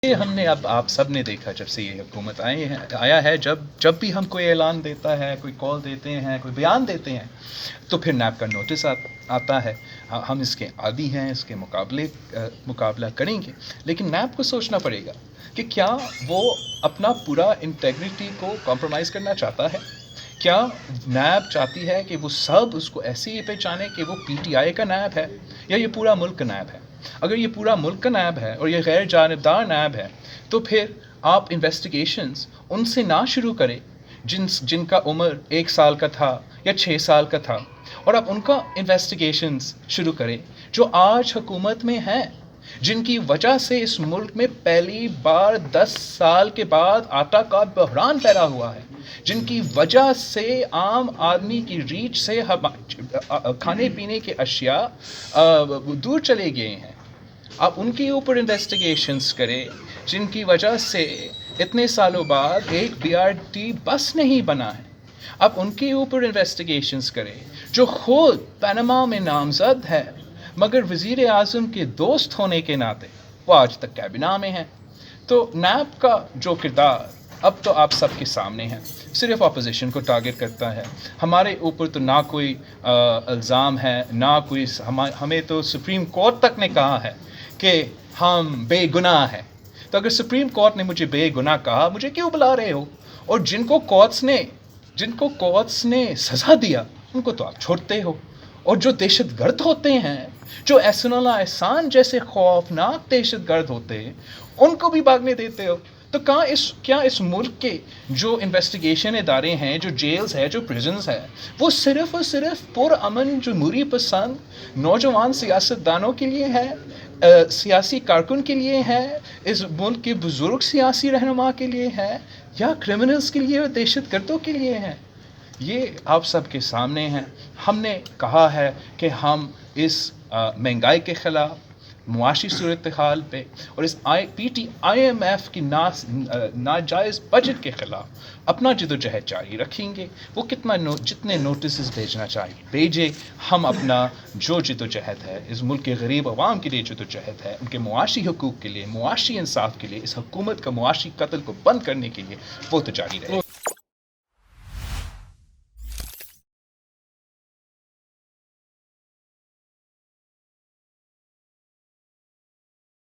یہ ہم نے اب آپ سب نے دیکھا جب سے یہ حکومت آیا ہے، جب بھی ہم کوئی اعلان دیتا ہے، کوئی کال دیتے ہیں، کوئی بیان دیتے ہیں، تو پھر نیب کا نوٹس آتا ہے. ہم اس کے عادی ہیں، اس کے مقابلہ کریں گے، لیکن نیب کو سوچنا پڑے گا کہ کیا وہ اپنا پورا انٹیگریٹی کو کمپرومائز کرنا چاہتا ہے. کیا نیب چاہتی ہے کہ وہ سب اس کو ایسے ہی پہچانے کہ وہ پی ٹی آئی کا نیب ہے یا یہ پورا ملک کا نیب ہے. اگر یہ پورا ملک کا نیب ہے اور یہ غیر جانبدار نیب ہے، تو پھر آپ انویسٹیگیشنز ان سے نہ شروع کریں جن کا عمر 1 سال کا تھا یا 6 سال کا تھا، اور آپ ان کا انویسٹیگیشنز شروع کریں جو آج حکومت میں ہیں، جن کی وجہ سے اس ملک میں پہلی بار 10 سال کے بعد آٹا کا بحران پھیلا ہوا ہے، جن کی وجہ سے عام آدمی کی ریچ سے کھانے پینے کے اشیاء دور چلے گئے ہیں. آپ ان کے اوپر انویسٹیگیشنز کریں جن کی وجہ سے اتنے سالوں بعد ایک بی آر ٹی بس نہیں بنا ہے. آپ ان کے اوپر انویسٹیگیشنز کریں جو خود پیناما میں نامزد ہے، مگر وزیر اعظم کے دوست ہونے کے ناطے وہ آج تک کابینہ میں ہیں. تو نیب کا جو کردار اب تو آپ سب کے سامنے ہے، صرف اپوزیشن کو ٹارگٹ کرتا ہے. ہمارے اوپر تو نہ کوئی الزام ہے، نہ کوئی ہمیں تو سپریم کورٹ تک نے کہا ہے کہ ہم بے گناہ ہیں. تو اگر سپریم کورٹ نے مجھے بے گناہ کہا، مجھے کیوں بلا رہے ہو؟ اور جن کو کورٹس نے سزا دیا ان کو تو آپ چھوڑتے ہو، اور جو دہشت گرد ہوتے ہیں، جو احسن اللہ احسان جیسے خوفناک دہشت گرد ہوتے ہیں، ان کو بھی بھاگنے دیتے ہو. تو کیا اس ملک کے جو انویسٹیگیشن ادارے ہیں، جو جیلز ہے، جو پریزنز ہے، وہ صرف اور صرف پرامن جمہوری پسند نوجوان سیاستدانوں کے لیے ہے، سیاسی کارکن کے لیے ہے، اس ملک کے بزرگ سیاسی رہنما کے لیے ہے، یا کرمنلز کے لیے اور دہشت گردوں کے لیے ہے؟ یہ آپ سب کے سامنے ہیں. ہم نے کہا ہے کہ ہم اس مہنگائی کے خلاف، معاشی صورتحال پہ، اور اس IMF کی ناجائز بجٹ کے خلاف اپنا جدوجہد جاری رکھیں گے. وہ جتنے نوٹسز بھیجنا چاہیے بھیجے. ہم اپنا جو جدوجہد ہے اس ملک کے غریب عوام کے لیے جدوجہد ہے، ان کے معاشی حقوق کے لیے، معاشی انصاف کے لیے، اس حکومت کا معاشی قتل کو بند کرنے کے لیے، وہ تو جاری رہے.